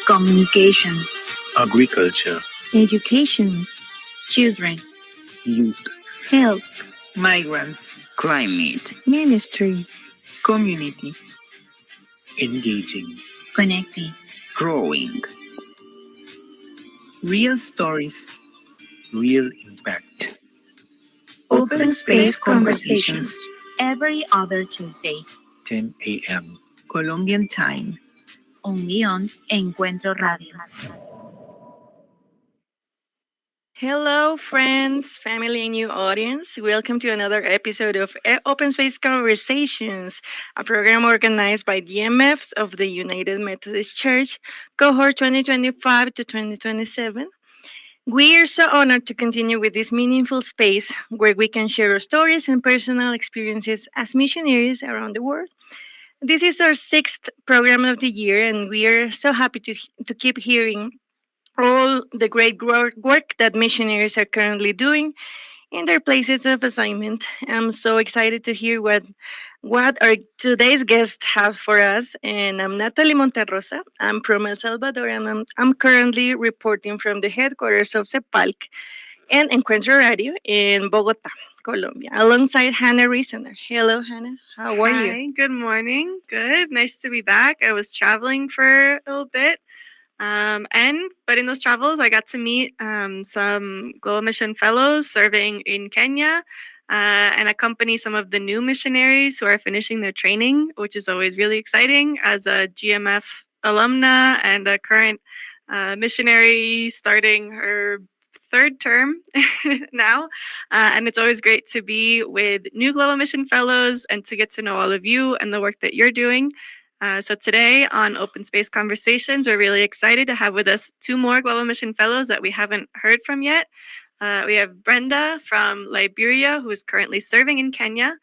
communication, agriculture, education, children, youth, health, migrants, climate, ministry, community, engaging, connecting, growing. Real stories, real impact. Open Space Conversations, every other Tuesday, 10 a.m. Colombian time. only on Encuentro Radio. Hello, friends, family, and new audience. Welcome to another episode of Open Space Conversations, a program organized by DMFs of the United Methodist Church, cohort 2025 to 2027. We are so honored to continue with this meaningful space where we can share our stories and personal experiences as missionaries around the world. This is our sixth program of the year, and we are so happy to keep hearing all the great work that missionaries are currently doing in their places of assignment. I'm so excited to hear what our today's guests have for us. And I'm Nataly Monterrosa. I'm from El Salvador, and I'm currently reporting from the headquarters of CEPALC and Encuentro Radio in Bogota, Colombia, alongside Hannah Reasoner. Hello, Hannah. How are you? Hi, good morning. Good. Nice to be back. I was traveling for a little bit. But in those travels, I got to meet some Global Mission Fellows serving in Kenya and accompany some of the new missionaries who are finishing their training, which is always really exciting as a GMF alumna and a current missionary starting her third term now. And it's always great to be with new Global Mission Fellows and to get to know all of you and the work that you're doing. So today on Open Space Conversations, we're really excited to have with us two more Global Mission Fellows that we haven't heard from yet. We have Brenda from Liberia, who is currently serving in Kenya,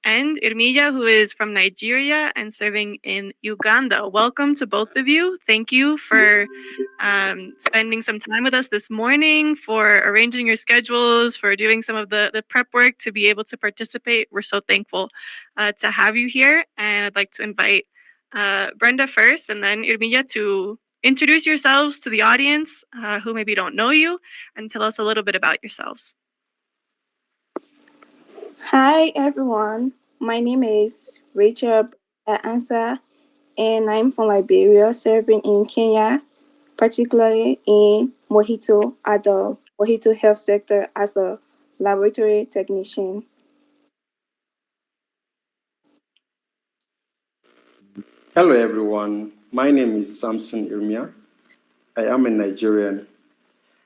and Irmiya, who is from Nigeria and serving in Uganda. Welcome to both of you. Thank you for spending some time with us this morning, for arranging your schedules, for doing some of the prep work to be able to participate. We're so thankful to have you here. And I'd like to invite Brenda first, and then Irmiya to introduce yourselves to the audience who maybe don't know you, and tell us a little bit about yourselves. Hi everyone, my name is Brenda Ansah, and I'm from Liberia, serving in Kenya, particularly in Mohito at the Mohito Health Sector as a laboratory technician. Hello everyone, my name is Samson Irmiya. I am a Nigerian,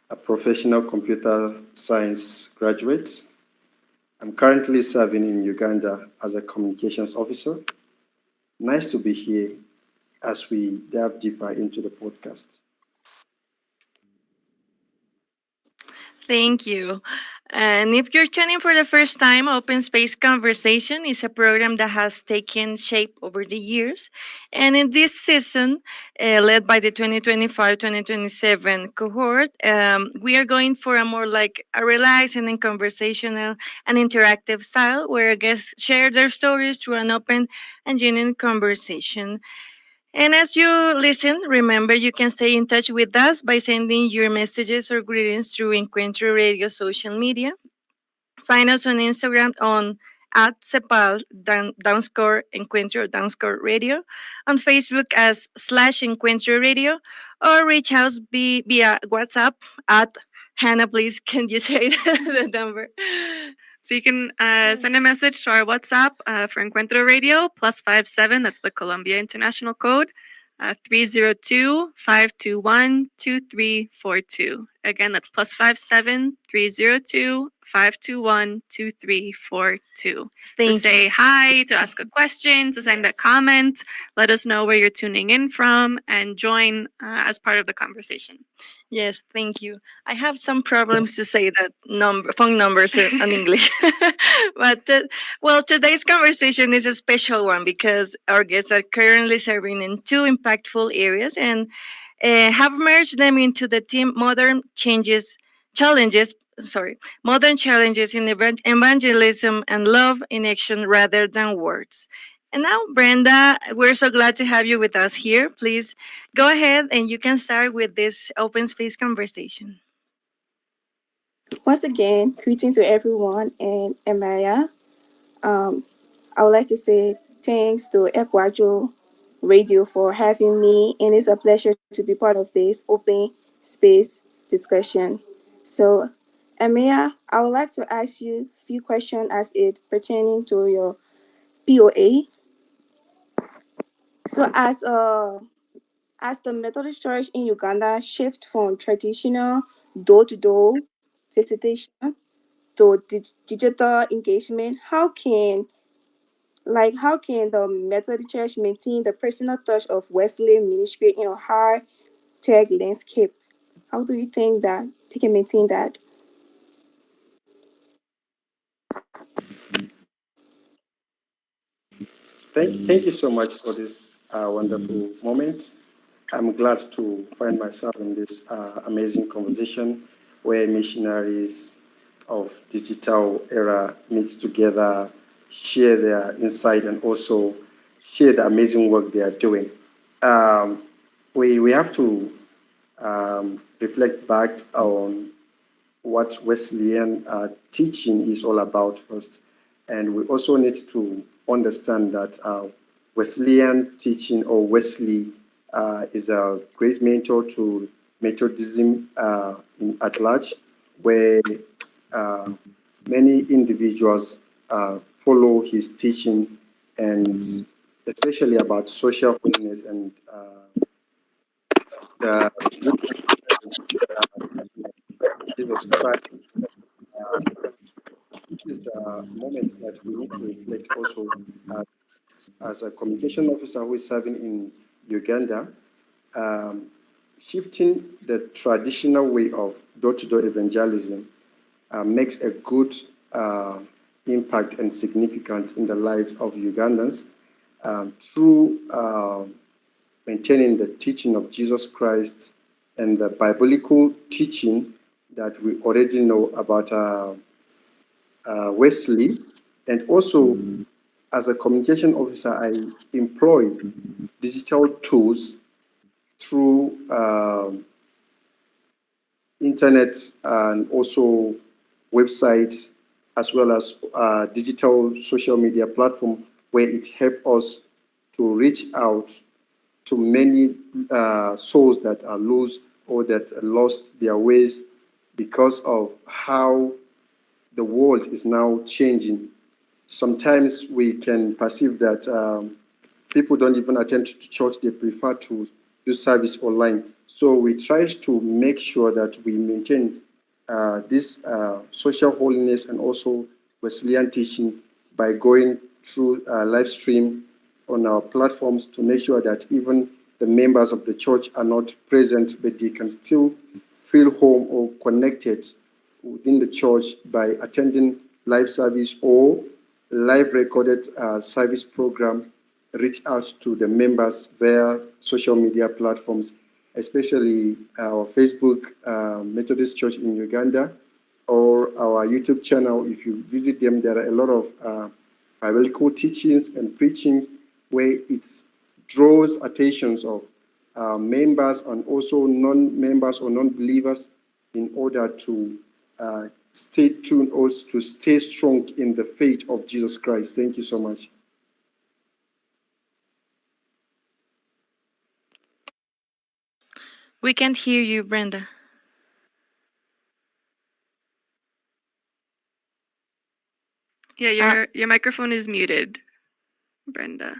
a professional computer science graduate. I'm currently serving in Uganda as a communications officer. Nice to be here as we dive deeper into the podcast. Thank you. And if you're tuning for the first time, Open Space Conversation is a program that has taken shape over the years. And in this season, led by the 2025-2027 cohort, we are going for a more like a relaxed and conversational and interactive style where guests share their stories through an open and genuine conversation. And as you listen, remember you can stay in touch with us by sending your messages or greetings through Encuentro Radio social media. Find us on Instagram on @CEPAL Encuentro Radio, on Facebook as /Encuentro Radio, or reach us via WhatsApp at Hannah. Please, can you say the number? So you can send a message to our WhatsApp for Encuentro Radio, +57, that's the Colombia International Code, 302-521-2342. Again, that's +57 302-521-2342. To say hi, to ask a question, to send a comment, let us know where you're tuning in from, and join as part of the conversation. Yes, thank you. I have some problems to say that phone numbers in English. But, today's conversation is a special one because our guests are currently serving in two impactful areas and have merged them into the team Modern Challenges in Evangelism and Love in Action rather than words. And now, Brenda, we're so glad to have you with us here. Please go ahead and you can start with this open space conversation. Once again, greeting to everyone in Irmiya. Um, I would like to say thanks to Equajo Radio for having me, and it's a pleasure to be part of this open space discussion. So, Amia, I would like to ask you a few questions as it pertaining to your POA. So, as the Methodist Church in Uganda shift from traditional door-to-door visitation to digital engagement, how can the Methodist Church maintain the personal touch of Wesley ministry in a high tech landscape? How do you think that they can maintain that? Thank you so much for this wonderful moment. I'm glad to find myself in this amazing conversation where missionaries of digital era meet together, share their insight, and also share the amazing work they are doing. Um, we have to reflect back on what Wesleyan teaching is all about first. And we also need to understand that Wesleyan teaching or Wesley is a great mentor to Methodism at large, where uh, many individuals follow his teaching, and especially about social holiness and the good teaching of Jesus Christ. This is the moment that we need to reflect also as a communication officer who is serving in Uganda, um, shifting the traditional way of door-to-door evangelism makes a good uh, impact and significance in the lives of Ugandans through maintaining the teaching of Jesus Christ and the biblical teaching that we already know about Wesley. And also, as a communication officer, I employ digital tools through internet and also websites, as well as digital social media platform, where it helps us to reach out to many souls that are lost or that lost their ways because of how the world is now changing. Sometimes we can perceive that people don't even attend to church, they prefer to do service online. So we try to make sure that we maintain this social holiness and also Wesleyan teaching by going through live stream on our platforms to make sure that even the members of the church are not present, but they can still feel home or connected within the church by attending live service or live recorded service program, reach out to the members via social media platforms, especially our Facebook Methodist Church in Uganda or our YouTube channel. If you visit them, there are a lot of biblical teachings and preachings where it draws attentions of members and also non-members or non-believers in order to stay tuned or to stay strong in the faith of Jesus Christ. Thank you so much. We can't hear you, Brenda. Yeah, your microphone is muted, Brenda.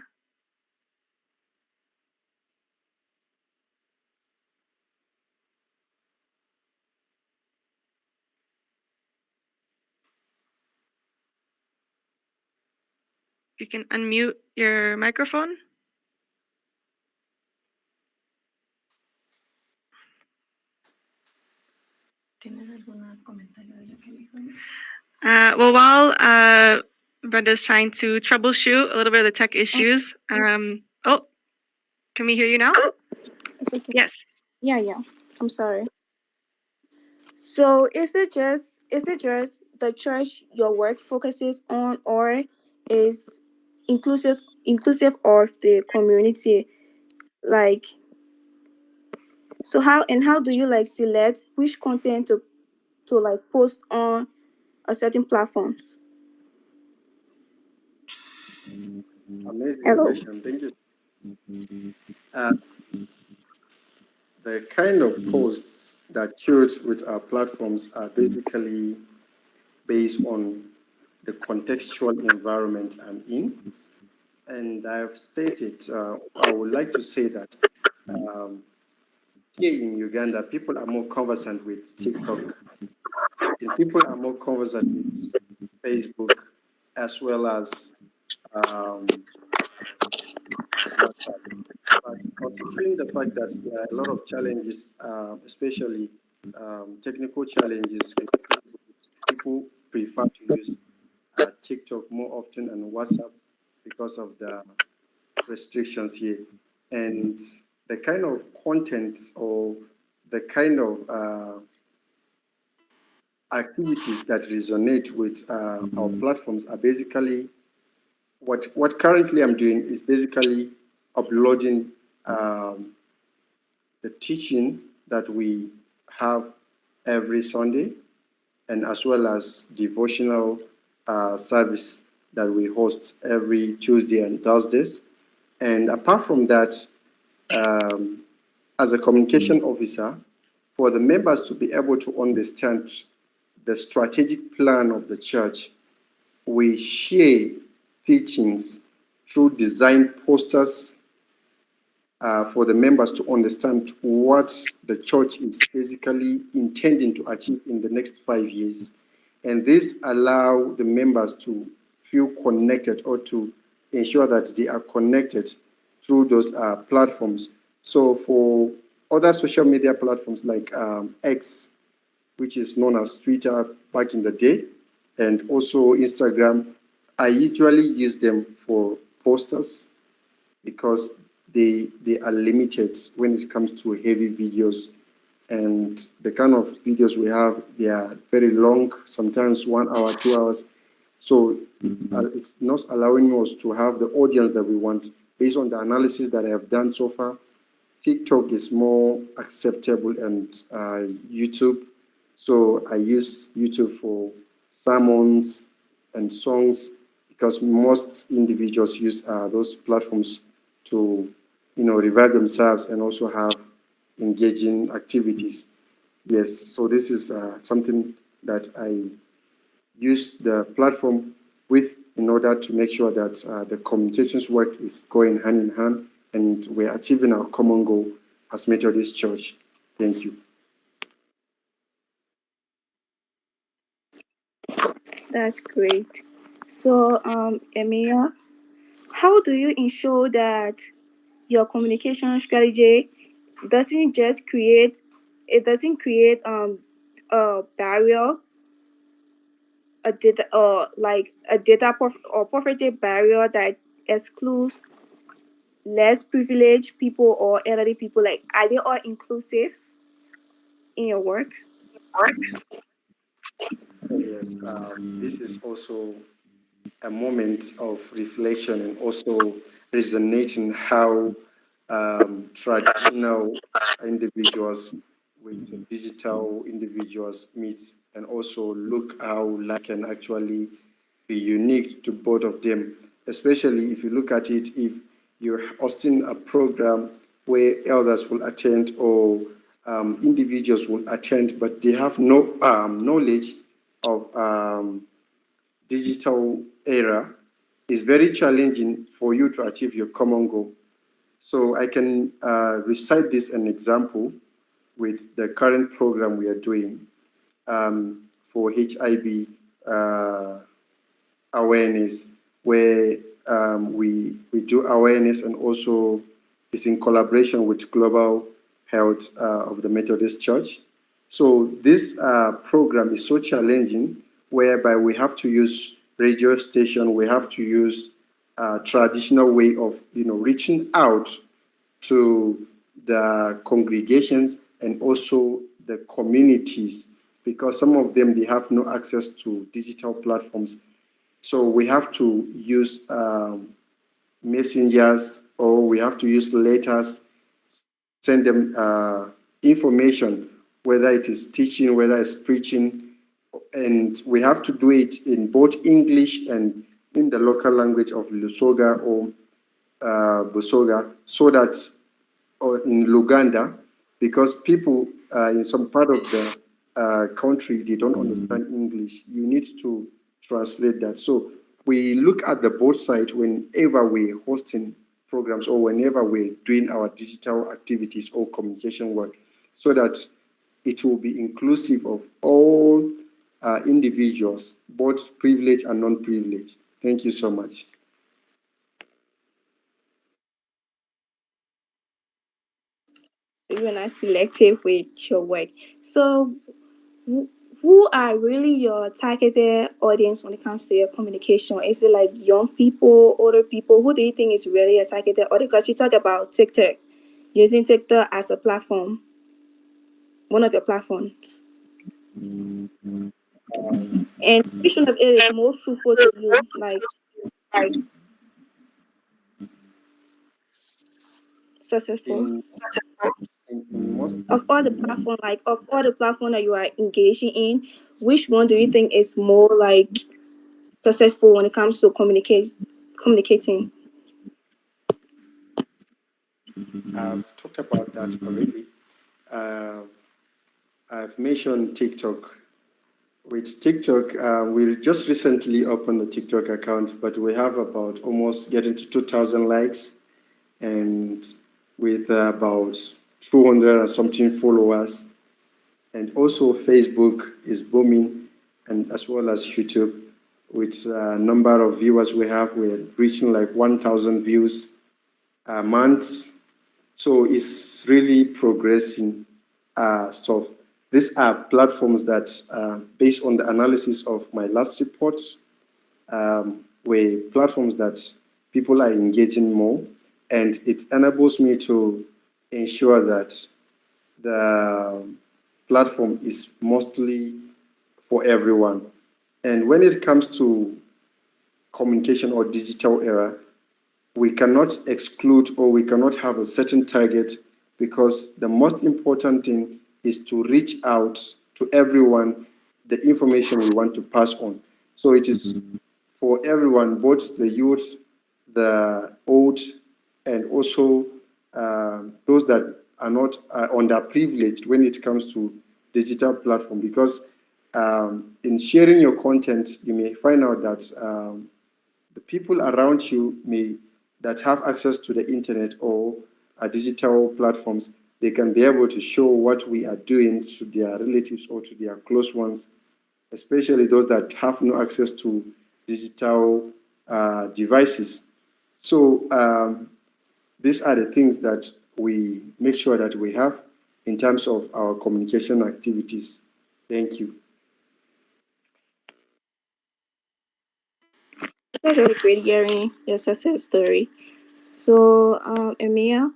You can unmute your microphone. Well, while Brenda's trying to troubleshoot a little bit of the tech issues, oh, can we hear you now? It's okay. Yes. Yeah. I'm sorry. So is it just the church your work focuses on, or is inclusive inclusive of the community. Like, so how do you like select which content to like post on a certain platforms? Amazing Hello. question. Thank you. Uh, the kind of posts that curate with our platforms are basically based on the contextual environment I'm in. And I've stated, I would like to say that um, here in Uganda, people are more conversant with TikTok, and people are more conversant with Facebook, as well as um, WhatsApp. But considering the fact that there are a lot of challenges, especially technical challenges with Facebook, people prefer to use TikTok more often and WhatsApp because of the restrictions here. And the kind of content or the kind of activities that resonate with our platforms are basically what currently I'm doing is basically uploading the teaching that we have every Sunday, and as well as devotional service that we host every Tuesday and Thursdays. And apart from that, um, as a communication officer, for the members to be able to understand the strategic plan of the church, we share teachings through design posters for the members to understand what the church is basically intending to achieve in the next 5 years. And this allow the members to feel connected or to ensure that they are connected through those platforms. So for other social media platforms like X, which is known as Twitter back in the day, and also Instagram, I usually use them for posters because they are limited when it comes to heavy videos. And the kind of videos we have, they are very long, sometimes 1 hour, 2 hours. So it's not allowing us to have the audience that we want. Based on the analysis that I have done so far, TikTok is more acceptable and YouTube. So I use YouTube for sermons and songs because most individuals use those platforms to, revive themselves and also have engaging activities. Yes, so this is something that I use the platform with in order to make sure that the communications work is going hand in hand and we're achieving our common goal as Methodist Church. Thank you. That's great. So, Emilia, how do you ensure that your communication strategy doesn't just create it doesn't create a barrier, a data or like a or poverty barrier that excludes less privileged people or elderly people? Like, are they all inclusive in your work? Yes, this is also a moment of reflection and also resonating how traditional individuals with digital individuals meet and also look how life can actually be unique to both of them, especially if you look at it, if you're hosting a program where elders will attend or individuals will attend, but they have no knowledge of digital era, is very challenging for you to achieve your common goal. So I can recite this an example with the current program we are doing for HIV awareness, where we do awareness and also is in collaboration with Global Health of the Methodist Church. So this program is so challenging, whereby we have to use radio station, we have to use traditional way of reaching out to the congregations and also the communities, because some of them they have no access to digital platforms. So we have to use messengers, or we have to use letters, send them information, whether it is teaching, whether it's preaching, and we have to do it in both English and in the local language of Lusoga or Busoga, so that, or in Luganda, because people in some part of the country, they don't understand English. You need to translate that. So we look at the both sides whenever we're hosting programs or whenever we're doing our digital activities or communication work, so that it will be inclusive of all individuals, both privileged and non-privileged. Thank you so much. You're not selective with your work. So, who are really your targeted audience when it comes to your communication? Is it like young people, older people? Who do you think is really a targeted audience? Because you talk about TikTok, using TikTok as a platform, one of your platforms. And which one of it is more fruitful to you? Like successful? In, in most Of all the platform, like of all the platform that you are engaging in, which one do you think is more like successful when it comes to communicating? I've talked about that already. Uh, I've mentioned TikTok. With TikTok, we just recently opened a TikTok account, but we have about almost getting to 2,000 likes, and with about 200 and something followers. And also Facebook is booming, and as well as YouTube, with a number of viewers we have, we're reaching like 1,000 views a month. So it's really progressing stuff. These are platforms that, based on the analysis of my last report, were platforms that people are engaging more, and it enables me to ensure that the platform is mostly for everyone. And when it comes to communication or digital era, we cannot exclude or we cannot have a certain target, because the most important thing is to reach out to everyone the information we want to pass on. So it is for everyone, both the youth, the old, and also those that are not underprivileged when it comes to digital platform. Because in sharing your content, you may find out that the people around you may that have access to the internet or digital platforms, they can be able to show what we are doing to their relatives or to their close ones, especially those that have no access to digital devices. So these are the things that we make sure that we have in terms of our communication activities. Thank you. That's really great hearing your success story. So, Emiya,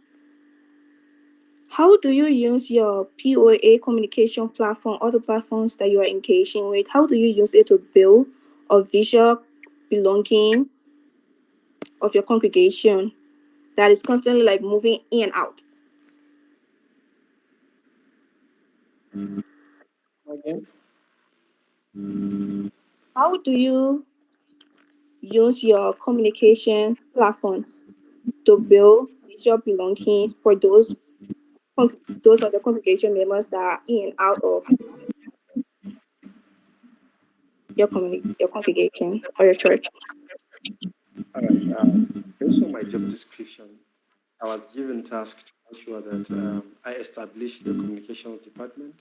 how do you use your POA communication platform, other platforms that you are engaging with? How do you use it to build a visual belonging of your congregation that is constantly like moving in and out? Again? How do you use your communication platforms to build visual belonging for those are the congregation members that are in and out of your congregation or your church? All right. Based on my job description, I was given task to ensure that I establish the communications department,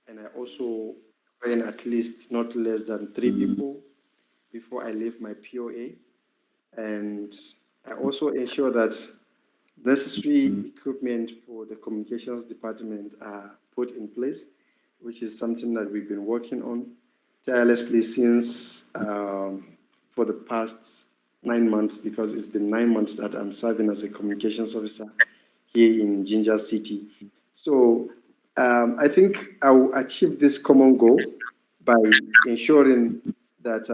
and I also train at least not less than 3 people before I leave my POA. And I also ensure that necessary equipment for the communications department are put in place, which is something that we've been working on tirelessly since for the past 9 months, because it's been 9 months that I'm serving as a communications officer here in Ginger City. So I think I will achieve this common goal by ensuring that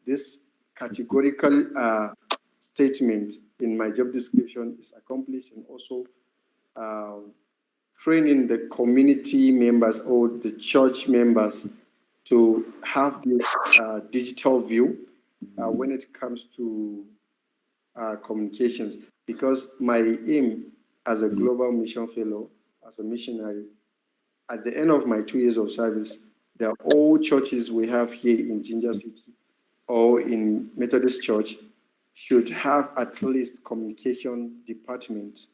this categorical statement in my job description is accomplished, and also um, training the community members or the church members to have this digital view when it comes to communications. Because my aim as a global mission fellow, as a missionary, at the end of my 2 years of service, there are all churches we have here in Ginger City or in Methodist Church should have at least communication department,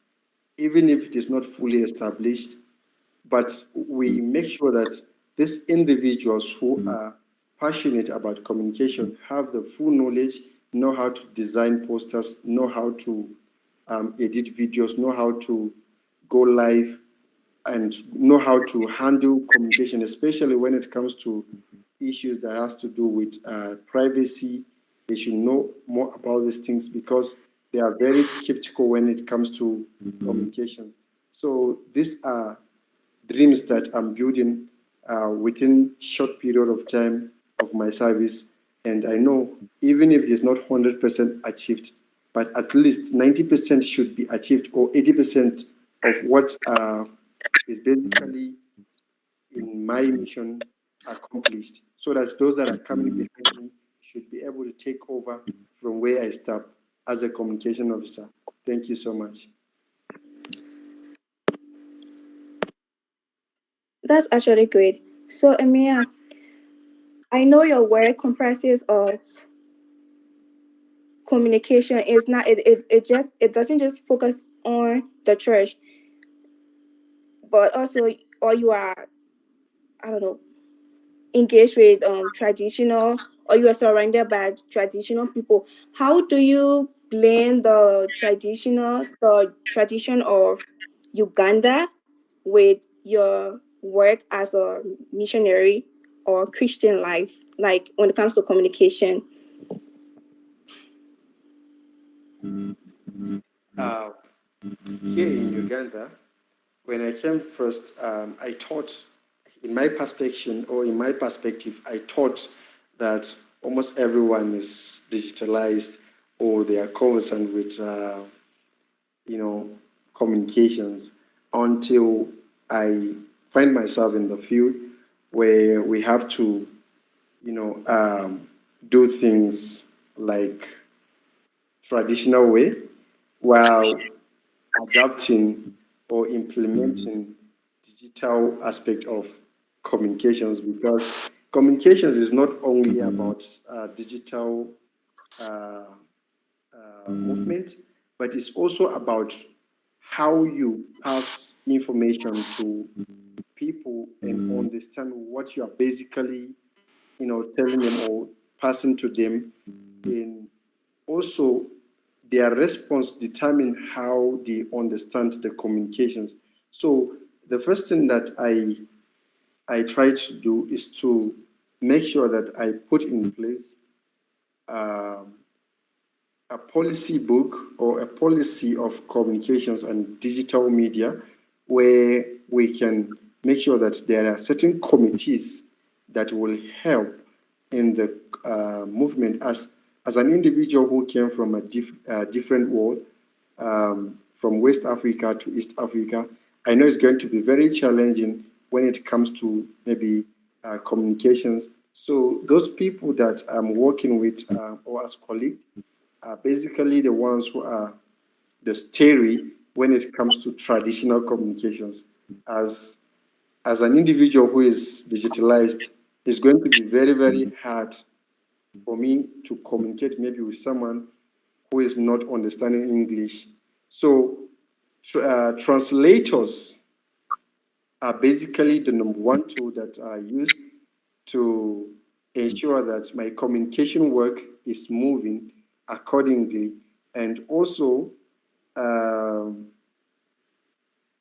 even if it is not fully established. But we make sure that these individuals who are passionate about communication have the full knowledge, know how to design posters, know how to edit videos, know how to go live, and know how to handle communication, especially when it comes to issues that has to do with privacy. They should know more about these things because they are very skeptical when it comes to communications. So these are dreams that I'm building within short period of time of my service. And I know even if it's not 100% achieved, but at least 90% should be achieved, or 80% of what is basically in my mission accomplished, so that those that are coming behind me should be able to take over from where I stop as a communication officer. Thank you so much. That's actually great. So, Irmiya, I know your work comprises of communication. Is not it doesn't just focus on the church, but also, or you are, I don't know, engaged with traditional, or you are surrounded by traditional people. How do you blend the tradition of Uganda with your work as a missionary or Christian life, like when it comes to communication? Uh, Here in Uganda, when I came first, I thought, in my perspective, I thought that almost everyone is digitalized or they are conversant with, you know, communications, until I find myself in the field where we have to, do things like traditional way while adapting or implementing digital aspect of communications, because communications is not only about digital uh, movement, but it's also about how you pass information to people and understand what you are basically, telling them or passing to them. And also, their response determine how they understand the communications. So the first thing that I try to do is to make sure that I put in place um, a policy book or a policy of communications and digital media, where we can make sure that there are certain committees that will help in the movement. As an individual who came from a different world, from West Africa to East Africa, I know it's going to be very challenging when it comes to maybe communications. So those people that I'm working with or as colleagues are basically the ones who are the steering when it comes to traditional communications. As as an individual who is digitalized, it's going to be very, very hard for me to communicate maybe with someone who is not understanding English. So translators are basically the number one tool that I use to ensure that my communication work is moving accordingly. And also, um,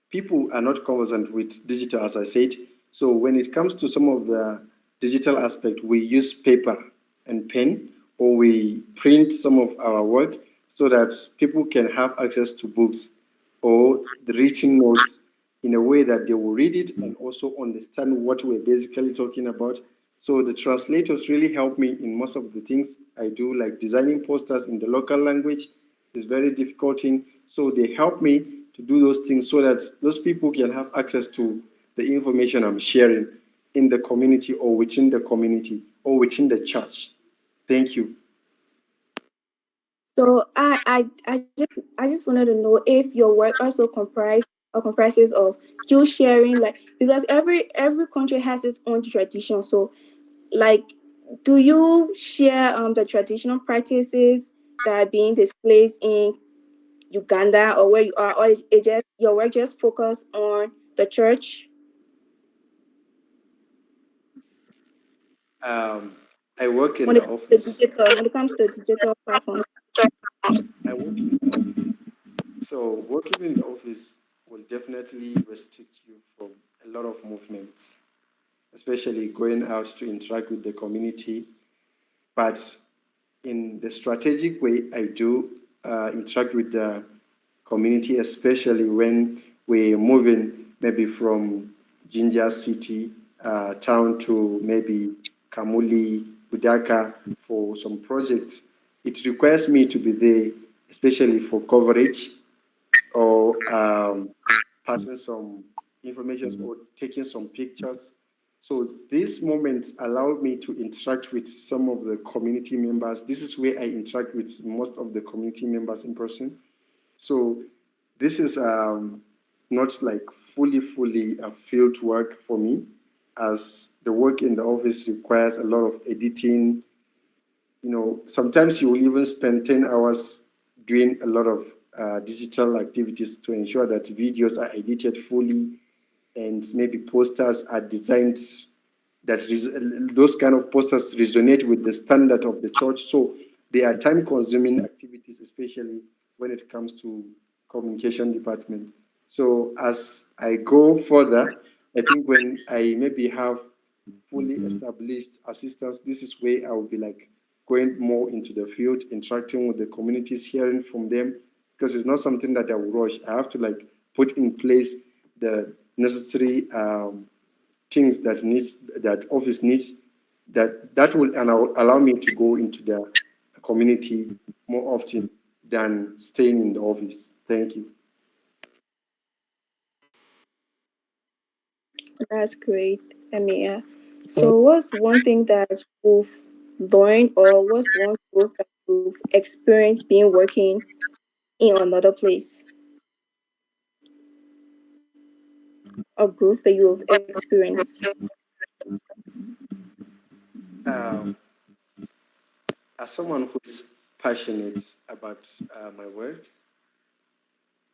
people are not conversant with digital, as I said. So when it comes to some of the digital aspect, we use paper and pen, or we print some of our work so that people can have access to books or the written notes in a way that they will read it and also understand what we're basically talking about. So the translators really help me in most of the things I do, like designing posters in the local language It's very difficult thing. So they help me to do those things so that those people can have access to the information I'm sharing in the community or within the community or within the church. Thank you. So I just wanted to know if your work also comprises of you sharing, like, because every country has its own tradition. So, like, do you share the traditional practices that are being displayed in Uganda or where you are, or it just your work just focus on the church Um, I work in when it the comes to office. digital when it comes to digital platforms? I work in the office. So working in the office will definitely restrict you from a lot of movements, especially going out to interact with the community. But in the strategic way, I do interact with the community, especially when we're moving maybe from Jinja City town to maybe Kamuli, Budaka for some projects. It requires me to be there, especially for coverage or passing some information or taking some pictures. So these moments allow me to interact with some of the community members. This is where I interact with most of the community members in person. So this is not like fully field work for me, as the work in the office requires a lot of editing. Sometimes you will even spend 10 hours doing a lot of digital activities to ensure that videos are edited fully and maybe posters are designed that those kind of posters resonate with the standard of the church. So they are time consuming activities, especially when it comes to communication department. So as I go further, I think when I maybe have fully established assistance, this is where I will be like going more into the field, interacting with the communities, hearing from them, because it's not something that I will rush. I have to like put in place the necessary things that office needs, that will allow me to go into the community more often than staying in the office. Thank you. That's great, Amia. So, what's one thing that you've learned, or what's one growth that you've experienced being working in another place, or growth that you've experienced? Um, as someone who is passionate about my work,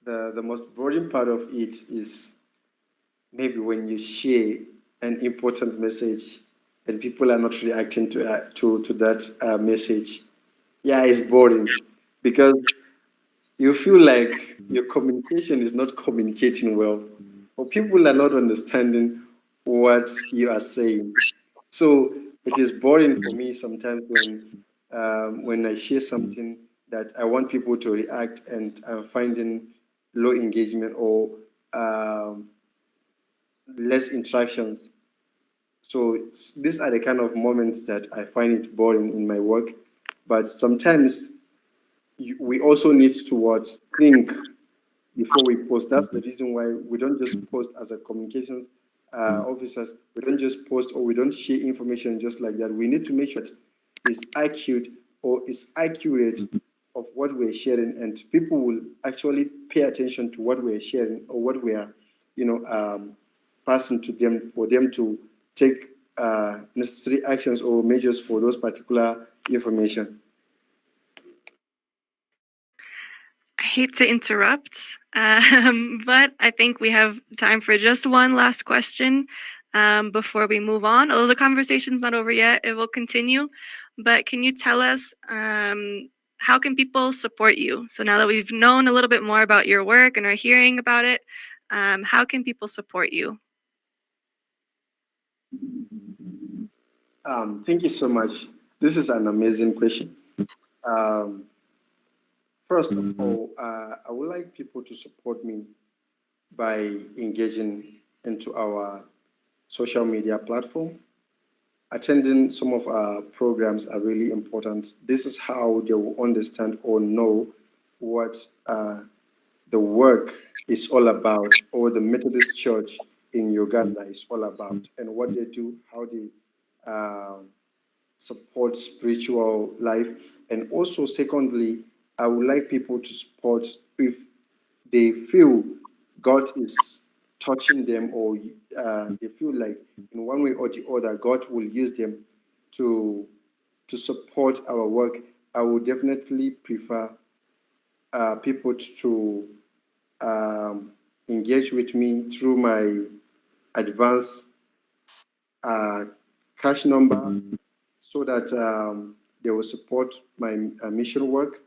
the most boring part of it is maybe when you share an important message and people are not reacting to that message. Yeah, it's boring because you feel like your communication is not communicating well, or people are not understanding what you are saying. So it is boring for me sometimes when I share something that I want people to react and I'm finding low engagement or um, less interactions. So these are the kind of moments that I find it boring in my work. But sometimes we also need to think before we post. That's the reason why we don't just post as a communications officers. We don't just post or we don't share information just like that. We need to make sure that it's accurate or is accurate of what we're sharing, and people will actually pay attention to what we're sharing or what we are, passing to them for them to take necessary actions or measures for those particular information. I hate to interrupt, but I think we have time for just one last question before we move on. Although the conversation's not over yet, it will continue. But can you tell us how can people support you? So now that we've known a little bit more about your work and are hearing about it, how can people support you? Thank you so much. This is an amazing question. Um, First of all, I would like people to support me by engaging into our social media platform. Attending some of our programs are really important. This is how they will understand or know what the work is all about, or the Methodist Church in Uganda is all about, and what they do, how they uh, support spiritual life. And also, secondly, I would like people to support if they feel God is touching them, or they feel like in one way or the other God will use them to support our work. I would definitely prefer people to um, engage with me through my advance uh, cash number, so that they will support my mission work.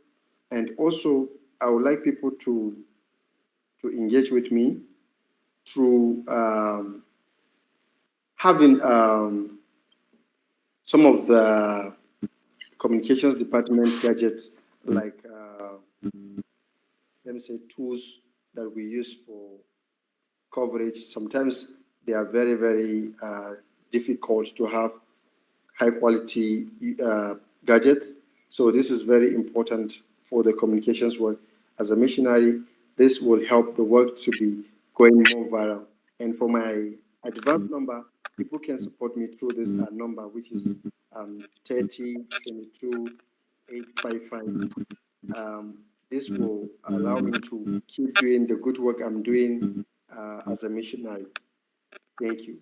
And also, I would like people to engage with me through having some of the communications department gadgets, like let me say tools that we use for coverage. Sometimes they are very, very difficult to have high quality gadgets. So this is very important for the communications work. As a missionary, this will help the work to be going more viral. And for my advance number, people can support me through this number, which is 30 22 855. Um, this will allow me to keep doing the good work I'm doing as a missionary. Thank you.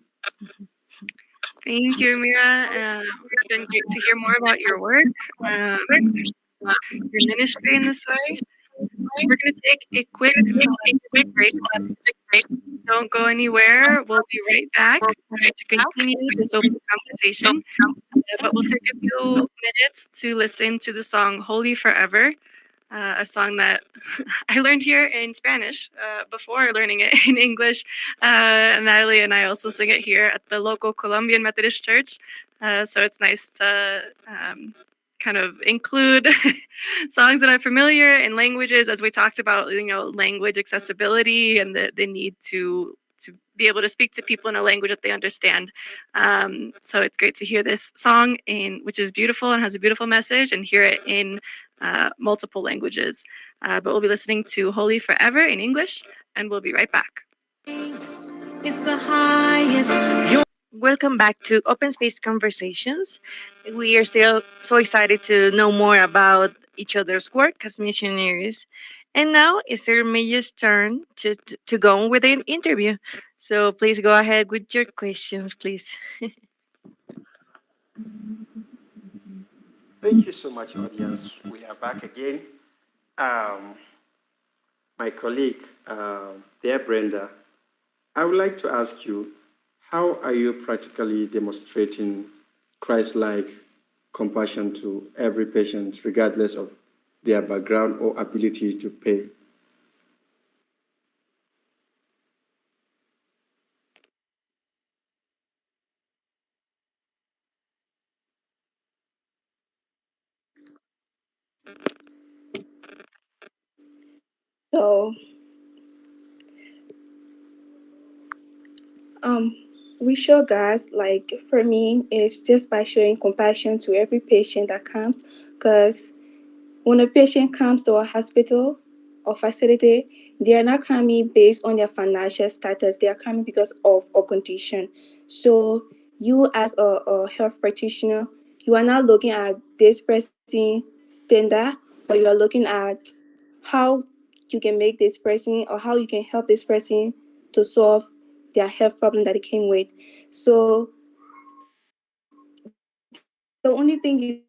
Thank you, Mira. It's been great to hear more about your work, um, your ministry in this way. We're going to take a quick music break. Don't go anywhere. We'll be right back to continue this open conversation. But we'll take a few minutes to listen to the song Holy Forever, a song that I learned here in Spanish before learning it in English. Natalie and I also sing it here at the local Colombian Methodist Church. So it's nice to kind of include songs that are familiar in languages, as we talked about, language accessibility and the need to be able to speak to people in a language that they understand. So it's great to hear this song, which is beautiful and has a beautiful message, and hear it in multiple languages. But we'll be listening to Holy Forever in English, and we'll be right back. It's the highest. Welcome back to Open Space Conversations. We are still so excited to know more about each other's work as missionaries. And now it's Irmiya's turn to go on with the interview. So please go ahead with your questions, please. Thank you so much, audience. We are back again. Um, my colleague, dear Brenda, I would like to ask you, how are you practically demonstrating Christ-like compassion to every patient, regardless of their background or ability to pay? So, um, we show God, like for me, it's just by showing compassion to every patient that comes. Because when a patient comes to a hospital or facility, they are not coming based on their financial status. They are coming because of a condition. So you, as a health practitioner, you are not looking at this person standard, but you are looking at how you can make this person, or how you can help this person to solve their health problem that it came with. So the only thing you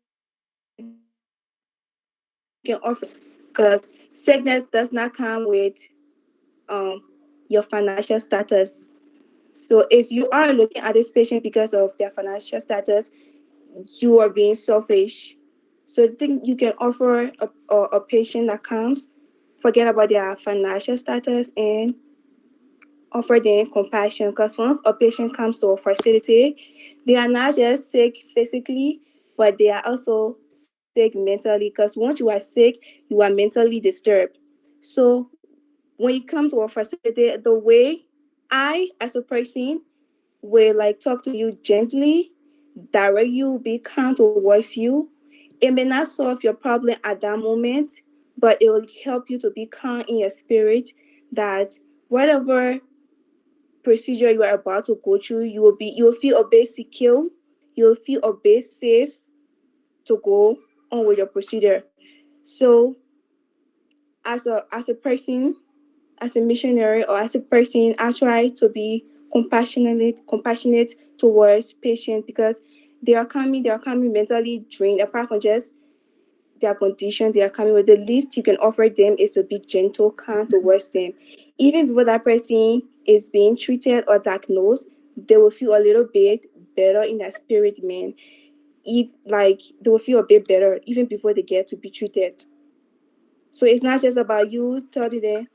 can offer because sickness does not come with your financial status. So if you are looking at this patient because of their financial status, you are being selfish. So I think you can offer a patient that comes, forget about their financial status, and offer them compassion. Because once a patient comes to a facility, they are not just sick physically, but they are also sick mentally. Because once you are sick, you are mentally disturbed. So when you come to a facility, the way I, as a person, will like talk to you gently, direct you, be kind towards you. It may not solve your problem at that moment, but it will help you to be calm in your spirit that whatever procedure you are about to go through, you will feel a bit secure, you will feel a bit safe to go on with your procedure. So as a person, as a missionary or as a person, I try to be compassionate towards patients because they are coming mentally drained. Apart from just their condition they are coming with, the least you can offer them is to be gentle, kind towards them. Even before that person is being treated or diagnosed, they will feel a little bit better in their spirit, man. If like they will feel a bit better even before they get to be treated. So it's not just about you telling them,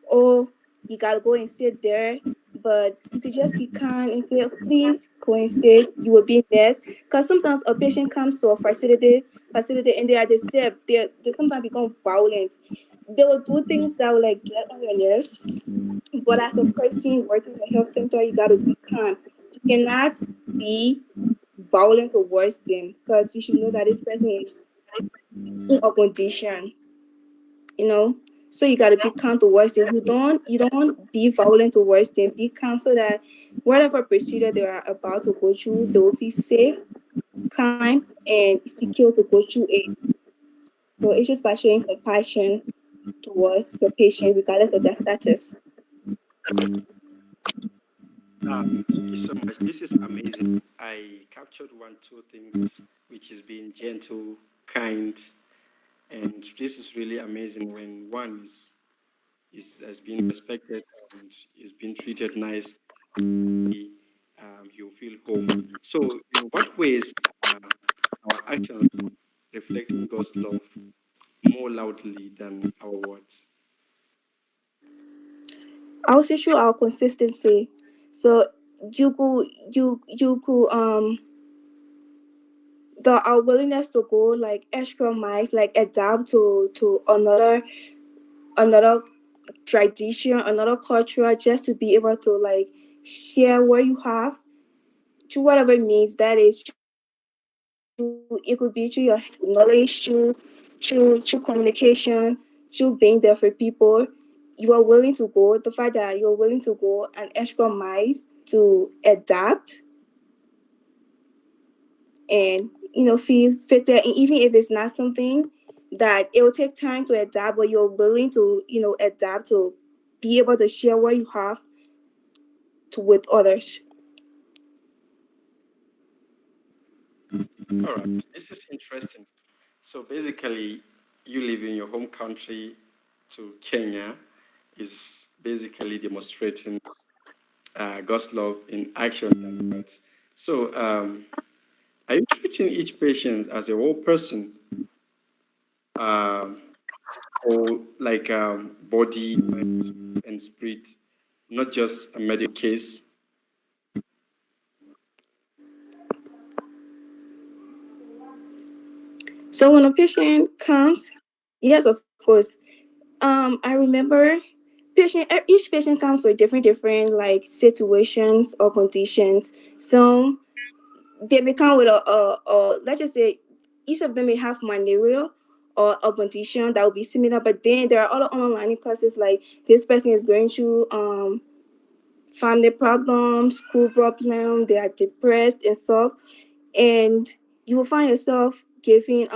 oh, you gotta go and sit there. But you could just be kind and say, please go and sit. You will be next. Because sometimes a patient comes to a facility and they are disturbed. They sometimes become violent. They will do things that will like get on your nerves. But as a person working in a health center, you gotta be calm. You cannot be violent towards them because you should know that this person is in a condition, you know. So you gotta be calm towards them. You don't be violent towards them. Be calm so that whatever procedure they are about to go through, they will feel safe, calm, and secure to go through it. So it's just by showing compassion towards your patient, regardless of their status. Thank you so much. This is amazing. I captured one, two things, which is being gentle, kind, and this is really amazing when one is has been respected and is being treated nice. You feel home. So, in what ways our actions reflecting God's love more loudly than our words? I would say through our consistency. So you could the our willingness to go like extra miles, like adapt to another tradition, another culture, just to be able to like share what you have through whatever means that is. It could be through your knowledge, through communication, through being there for people. You are willing to go. The fact that you're willing to go an extra miles to adapt and feel fit there, and even if it's not something that it will take time to adapt, but you're willing to adapt to be able to share what you have with others. All right, this is interesting. So basically, you live in your home country to Kenya is basically demonstrating God's love in action than words. So, are you treating each patient as a whole person, um, or like body, mind, and spirit, not just a medical case? So when a patient comes, yes, of course. I remember each patient comes with different like situations or conditions. So they may come with a let's just say each of them may have malaria or a condition that will be similar, but then there are other underlying causes like this person is going through family problems, school problem, they are depressed and stuff, and you will find yourself giving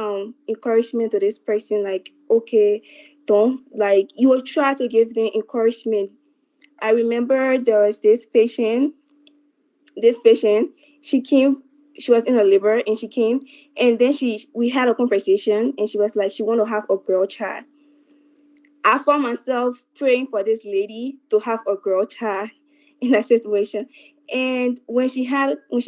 encouragement to this person like, okay, don't, like, you will try to give them encouragement. I remember there was this patient, she came, she was in a labor and she came, and then we had a conversation and she was like she want to have a girl child. I found myself praying for this lady to have a girl child in that situation. And when she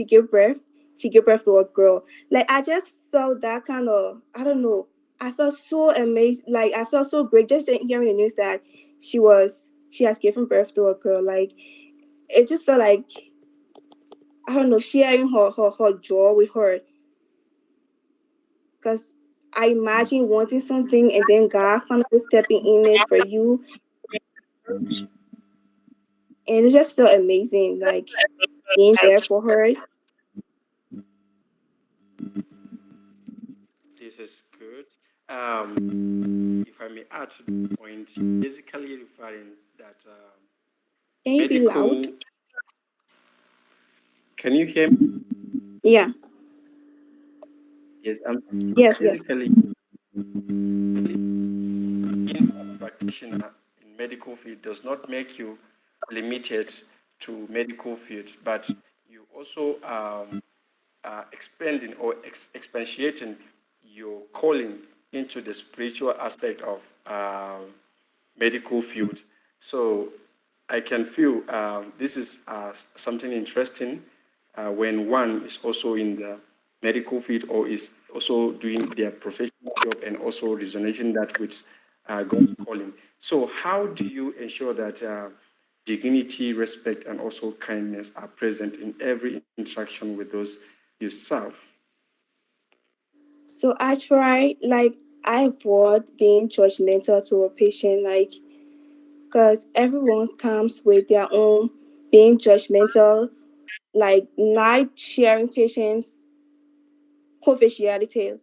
gave birth, she gave birth to a girl. Like I just felt that kind of, I don't know. I felt so amazed. Like I felt so great just hearing the news that she has given birth to a girl. Like it just felt like, I don't know, sharing her joy with her. Because I imagine wanting something and then God finally stepping in it for you, and it just felt amazing, like being there for her. This is good. If I may add to the point, basically referring that Can you be loud? medical. Can you hear me? Yeah. Yes, I'm Yes, yes. basically being a practitioner in medical field does not make you limited to medical fields, but you also expanding or expatiating your calling into the spiritual aspect of medical field. So I can feel this is something interesting when one is also in the medical field or is also doing their professional job and also resonating that with God's calling. So how do you ensure that dignity, respect, and also kindness are present in every interaction with those you serve? So I try, like, I avoid being judgmental to a patient, like, because everyone comes with their own being judgmental, like, not sharing patients' confidentiality.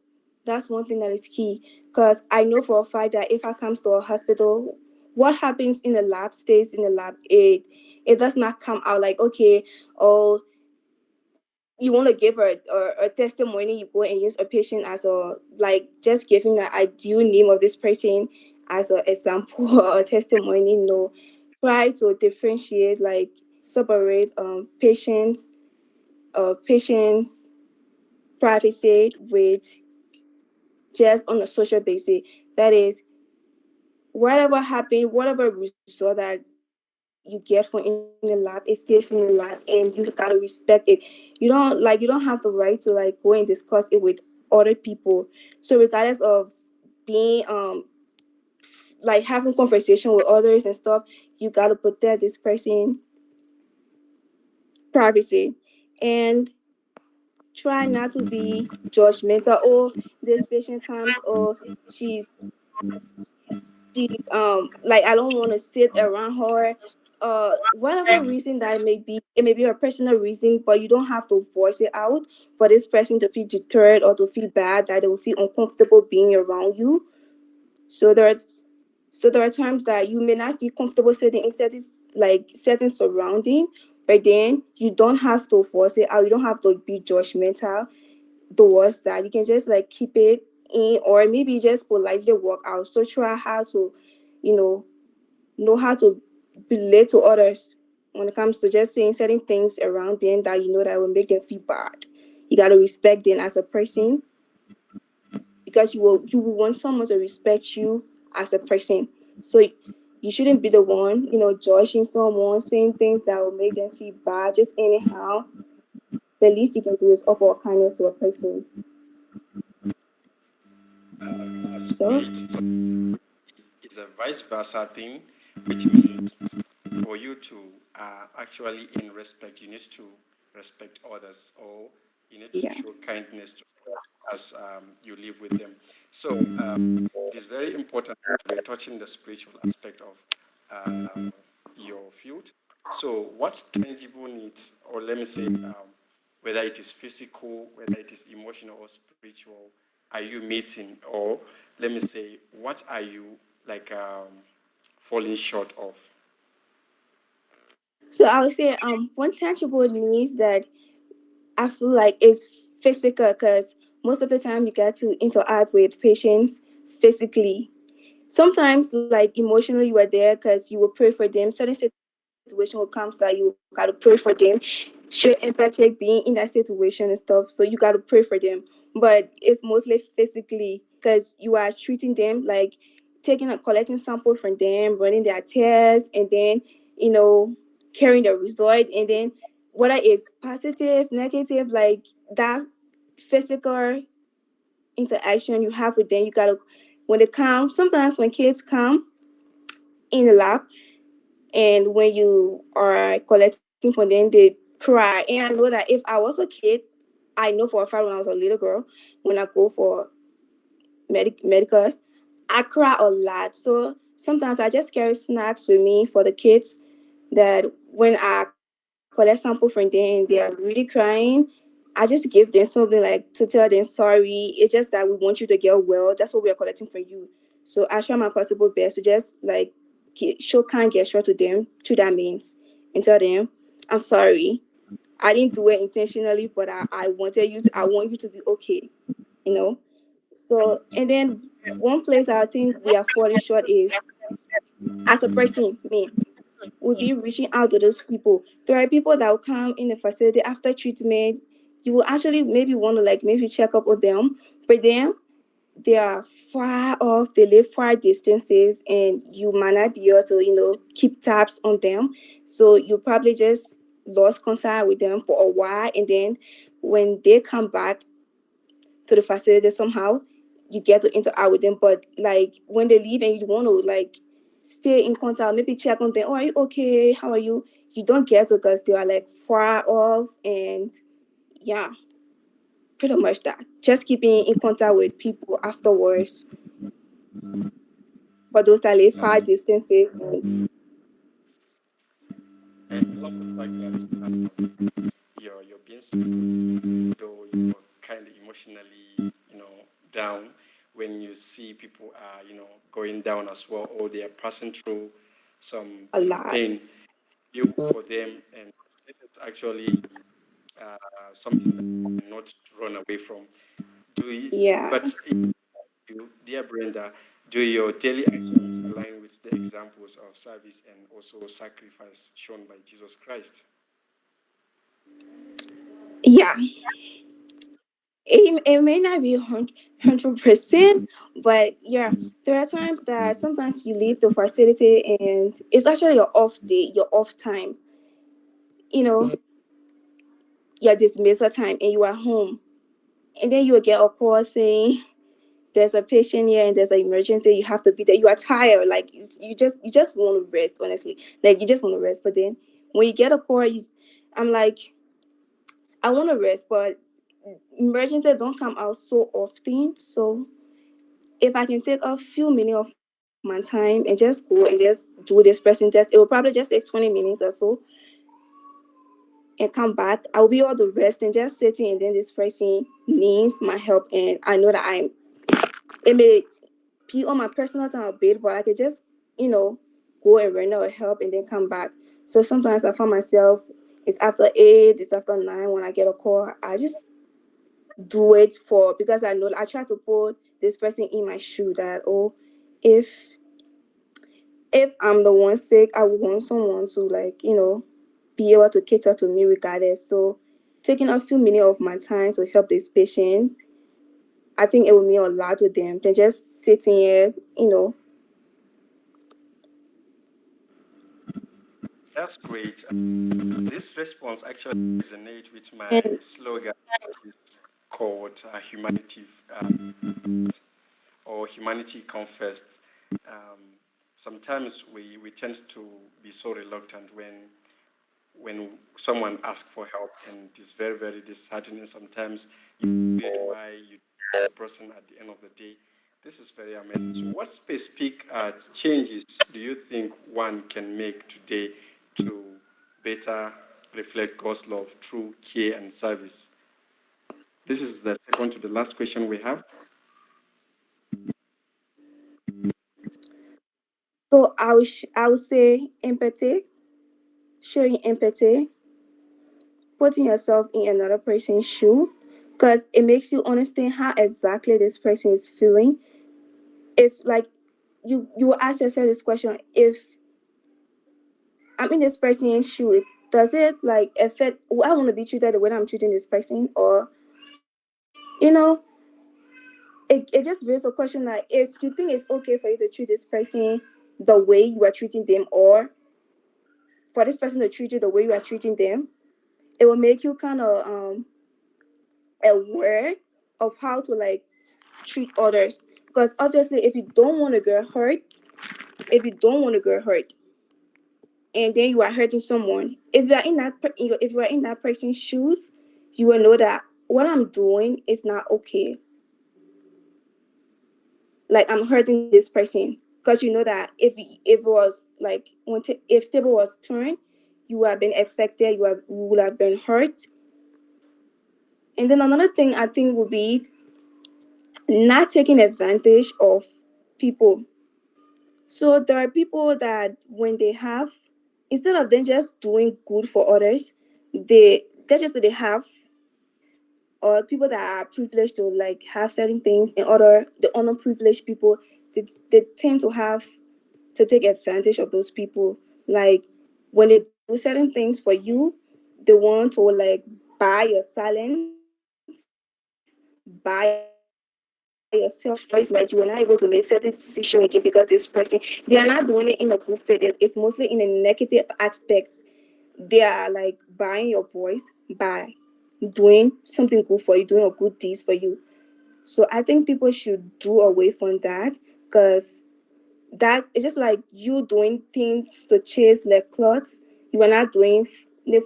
That's one thing that is key. Because I know for a fact that if I comes to a hospital, what happens in the lab stays in the lab. It does not come out like, okay, oh, you want to give a testimony, you go and use a patient as a, like, just giving the ideal name of this person as an example or a testimony. No, try to differentiate, like, separate patients privacy with just on a social basis. That is, whatever happened, whatever result that you get from in the lab, it stays in the lab, and you gotta respect it. You don't have the right to, like, go and discuss it with other people. So regardless of being like having conversation with others and stuff, you gotta protect this person privacy, and try not to be judgmental. Oh, this patient comes, or she's like, I don't want to sit around her. Whatever reason that it may be a personal reason, but you don't have to voice it out for this person to feel deterred or to feel bad, that they will feel uncomfortable being around you. So there are times that you may not feel comfortable sitting in certain surrounding, but then you don't have to force it out. You don't have to be judgmental towards that. You can just, like, keep it in, or maybe just politely walk out. So try how to, you know how to relate to others when it comes to just saying certain things around them that you know that will make them feel bad. You gotta respect them as a person, because you will want someone to respect you as a person. So you shouldn't be the one, judging someone, saying things that will make them feel bad just anyhow. The least you can do is offer kindness to a person. That's So great. So it's a vice versa thing, which means for you to actually in respect, you need to respect others, or you need to yeah. show kindness to others as you live with them. So it is very important that we're touching the spiritual aspect of your field. So what tangible needs, or let me say, whether it is physical, whether it is emotional or spiritual, are you meeting, or let me say, what are you like falling short of? So I would say one tangible needs that I feel like is physical, because most of the time you get to interact with patients physically. Sometimes, like, emotionally you are there because you will pray for them. Certain situation will come that you gotta pray for them, show empathic being in that situation and stuff. So you gotta pray for them. But it's mostly physically, because you are treating them, like collecting samples from them, running their tests, and then, you know, carrying the result, and then whether it's positive, negative, like that physical interaction you have with them, you gotta, when they come, sometimes when kids come in the lab, and when you are collecting for them, they cry. And I know that if I was a kid, I know for a fact when I was a little girl, when I go for medicals, I cry a lot. So sometimes I just carry snacks with me for the kids, that when I collect sample from them, they are really crying. I just give them something like to tell them sorry. It's just that we want you to get well. That's what we are collecting from you. So I try my possible best to just like show kind gesture to them through that means and tell them I'm sorry. I didn't do it intentionally, but I wanted you to. I want you to be okay. You know. So and then one place I think we are falling short is as a person, me will be reaching out to those people. There are people that will come in the facility after treatment. You will actually maybe want to like maybe check up on them, but then they are far off. They live far distances, and you might not be able to keep tabs on them. So you probably just lost contact with them for a while, and then when they come back to the facility somehow, you get to interact with them. But like when they leave and you want to like stay in contact, maybe check on them. Oh, are you okay? How are you? You don't get to because they are like far off, and yeah, pretty much that. Just keeping in contact with people afterwards. For those that live far distances, and And love the fact that you're being supportive, though you're kind of emotionally, down when you see people are, going down as well, or they are passing through some, a lot. pain. You for them, and this is actually uh, something that you cannot run away from. Do you, Yeah, but you, dear Brenda, do your daily actions align with the examples of service and also sacrifice shown by Jesus Christ? yeah. It may not be 100%, but yeah, there are times that sometimes you leave the facility and it's actually your off day, your off time. You know, your dismissal time, and you are home, and then you will get a call saying there's a patient here and there's an emergency. You have to be there. You are tired, like you just want to rest. Honestly, like you just want to rest. But then when you get a call, I'm like, I want to rest, but emergencies don't come out so often. So if I can take a few minutes of my time and just go and just do this pressing test, it will probably just take 20 minutes or so and come back. I will be able to rest and just sitting, and then this person needs my help, and I know that it may be on my personal time a bit, but I could just, you know, go and render a help and then come back. So sometimes I find myself, it's after 8, it's after 9 when I get a call. I just do it for, because I know I try to put this person in my shoe that, oh, if if I'm the one sick, I would want someone to like, be able to cater to me regardless. So taking a few minutes of my time to help this patient, I think it will mean a lot to them than just sitting here. That's great. This response actually resonates with my And slogan, which is called humanity, or humanity come first. Um, Sometimes we tend to be so reluctant when someone asks for help, and it's very, very disheartening. Sometimes you read why you the person at the end of the day. This is very amazing. So, what specific changes do you think one can make today to better reflect God's love through care and service? This is the second to the last question we have. so I would say empathy, showing empathy, putting yourself in another person's shoe, because it makes you understand how exactly this person is feeling. If like you will ask yourself this question: if I'm in this person's shoe, does it like affect? I want to be treated the way I'm treating this person, or it just raises a question that if you think it's okay for you to treat this person the way you are treating them, or for this person to treat you the way you are treating them, it will make you kind of aware of how to like treat others. Because obviously, if you don't want to get hurt, if you don't want to get hurt, and then you are hurting someone, if you are in if you are in that person's shoes, you will know that what I'm doing is not okay. Like I'm hurting this person, because you know that if it was like if table was turned, you would have been affected. You would have been hurt. And then another thing I think would be not taking advantage of people. So there are people that when they have, instead of them just doing good for others, they just they have, or people that are privileged to like have certain things, and other the underprivileged people, they tend to have to take advantage of those people. Like when they do certain things for you, they want to like buy your silence, buy your self-choice. Like you are not able to make certain decision again because this person, they are not doing it in a good faith. It's mostly in a negative aspect. They are like buying your voice by doing something good for you, doing a good deeds for you. So I think people should do away from that, because it's just like you doing things to chase like clothes. You are not doing the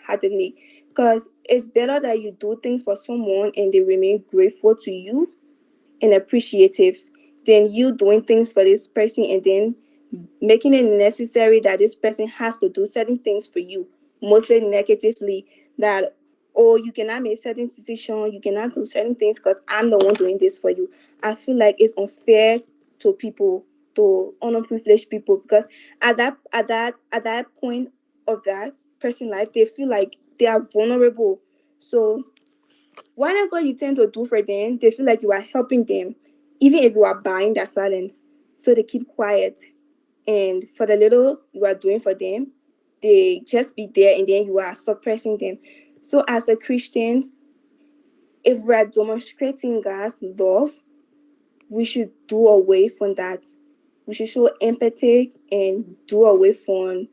heartedly, because it's better that you do things for someone and they remain grateful to you and appreciative than you doing things for this person and then making it necessary that this person has to do certain things for you, mostly negatively. That, oh, you cannot make certain decisions, you cannot do certain things because I'm the one doing this for you. I feel like it's unfair to people, to underprivileged people, because at that point of that person life, they feel like they are vulnerable. So whatever you tend to do for them, they feel like you are helping them, even if you are buying their silence. So they keep quiet. And for the little you are doing for them, they just be there and then you are suppressing them. So as a Christians, if we are demonstrating God's love, we should do away from that. We should show empathy and do away from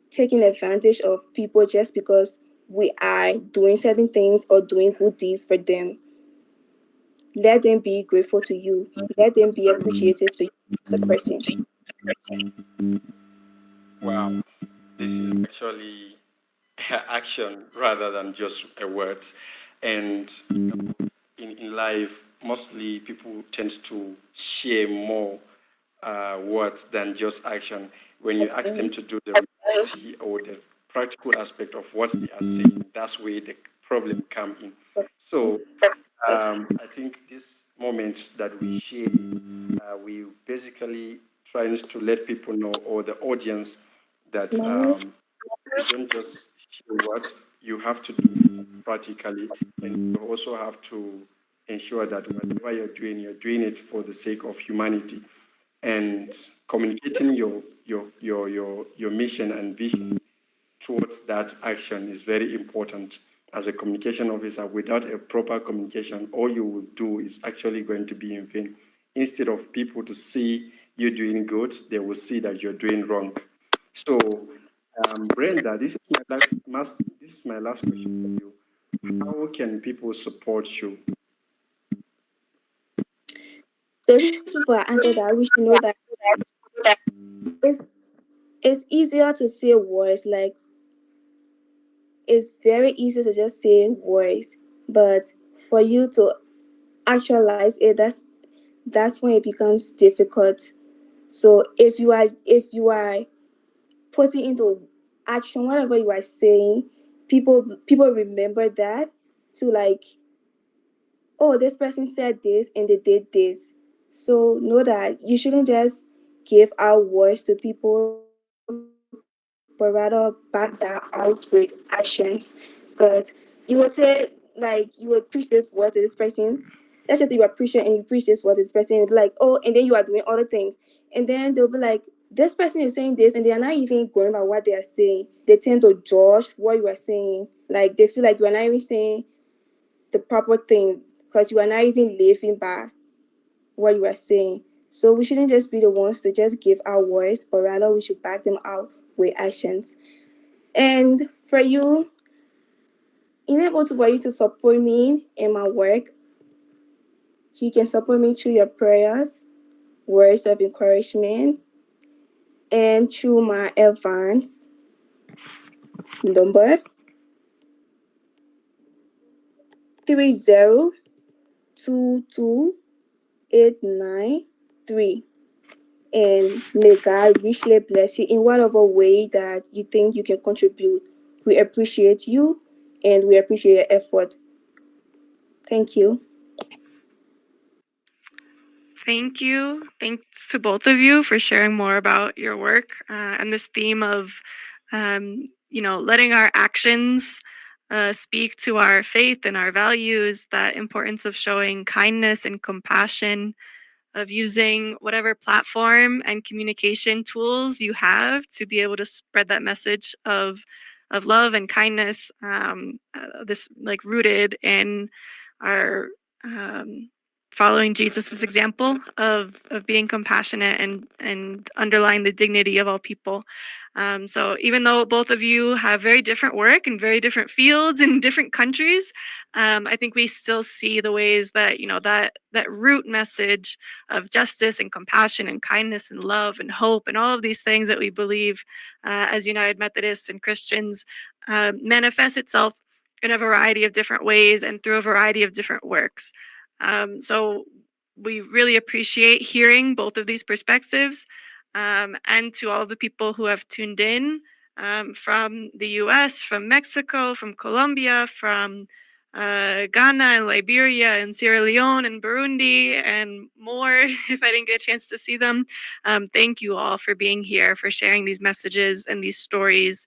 taking advantage of people just because we are doing certain things or doing good deeds for them. Let them be grateful to you. Let them be appreciative to you as a person. Wow, this is actually action rather than just words. And in life, mostly people tend to share more words than just action. When you ask them to do the reality or the practical aspect of what they are saying, that's where the problem come in. So I think this moment that we share, we basically trying to let people know, or the audience, that you don't just share words, you have to do it practically, and you also have to ensure that whatever you're doing it for the sake of humanity, and communicating your mission and vision towards that action is very important. As a communication officer, without a proper communication, all you will do is actually going to be in vain. Instead of people to see you doing good, they will see that you're doing wrong. So, Brenda, this is my last question for you. How can people support you? So just before I answer that, we should know that it's it's easier to say words. Like it's very easy to just say words, but for you to actualize it, that's when it becomes difficult. So if you are putting into action whatever you are saying, people remember that, to like, oh, this person said this and they did this. So know that you shouldn't just give out words to people, but rather back that out with actions. Because you would say, like, you would preach this word to this person. Let's just say you are preaching and you preach this word to this person, and be like, oh, and then you are doing other things. And then they'll be like, this person is saying this, and they are not even going by what they are saying. They tend to judge what you are saying. Like, they feel like you are not even saying the proper thing because you are not even living by what you are saying. So we shouldn't just be the ones to just give our words, but rather we should back them out with actions. And for you, in able to for you to support me in my work, you can support me through your prayers, words of encouragement, and through my advance number 3022893. And may God richly bless you in whatever way that you think you can contribute. We appreciate you and we appreciate your effort. Thank you. Thank you. Thanks to both of you for sharing more about your work and this theme of, letting our actions speak to our faith and our values, that importance of showing kindness and compassion, of using whatever platform and communication tools you have to be able to spread that message of love and kindness. This like rooted in our following Jesus's example of being compassionate and underlying the dignity of all people. So even though both of you have very different work in very different fields in different countries, I think we still see the ways that that root message of justice and compassion and kindness and love and hope and all of these things that we believe as United Methodists and Christians manifests itself in a variety of different ways and through a variety of different works. So we really appreciate hearing both of these perspectives. And to all of the people who have tuned in from the US, from Mexico, from Colombia, from Ghana and Liberia and Sierra Leone and Burundi and more, if I didn't get a chance to see them. Thank you all for being here, for sharing these messages and these stories,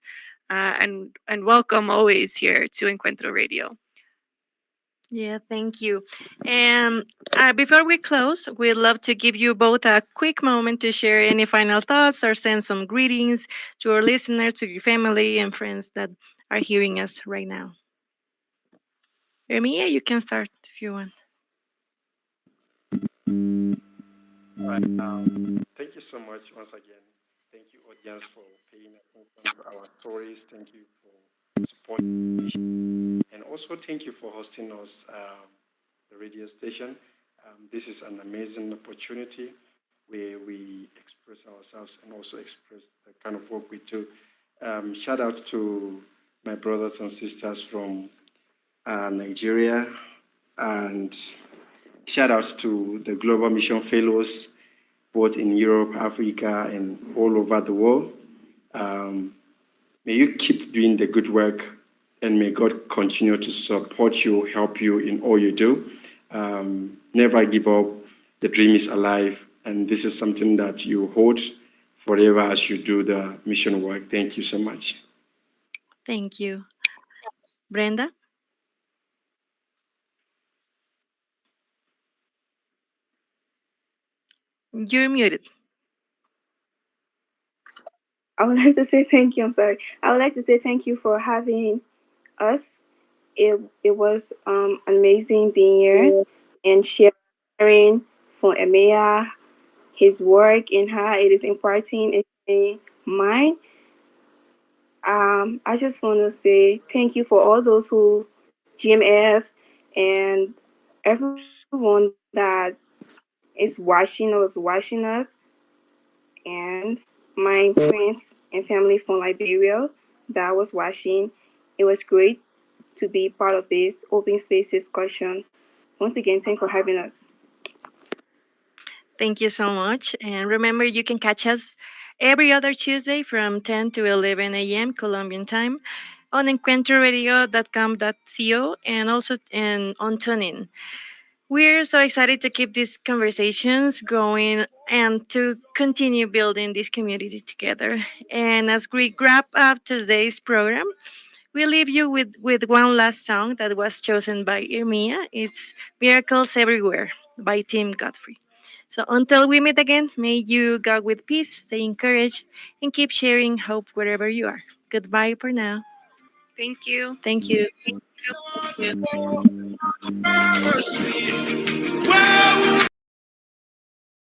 and welcome always here to Encuentro Radio. Yeah, thank you. And before we close, we'd love to give you both a quick moment to share any final thoughts or send some greetings to our listeners, to your family and friends that are hearing us right now. Irmiya, you can start if you want. All right. Thank you so much once again. Thank you, audience, for paying attention to our stories. Thank you for supporting, and also thank you for hosting us, the radio station. This is an amazing opportunity where we express ourselves and also express the kind of work we do. Shout out to my brothers and sisters from Nigeria, and shout out to the Global Mission Fellows, both in Europe, Africa, and all over the world. May you keep doing the good work, and may God continue to support you, help you in all you do. Never give up. The dream is alive, and this is something that you hold forever as you do the mission work. Thank you so much. Thank you. Brenda? You're muted. I would like to say thank you. I'm sorry. I would like to say thank you for having us. It was amazing being here and sharing from Irmiya his work and how it is imparting in mine. I just want to say thank you for all those who GMF and everyone that is watching us, and my friends and family from Liberia that was watching. It was great to be part of this open space discussion. Once again, thanks for having us. Thank you so much. And remember, you can catch us every other Tuesday from 10 to 11 a.m. Colombian time on encuentroradio.com.co and also on TuneIn. We're so excited to keep these conversations going and to continue building this community together. And as we wrap up today's program, we leave you with one last song that was chosen by Irmiya. It's Miracles Everywhere by Tim Godfrey. So until we meet again, may you go with peace, stay encouraged, and keep sharing hope wherever you are. Goodbye for now. Thank you. Thank you. Mercy,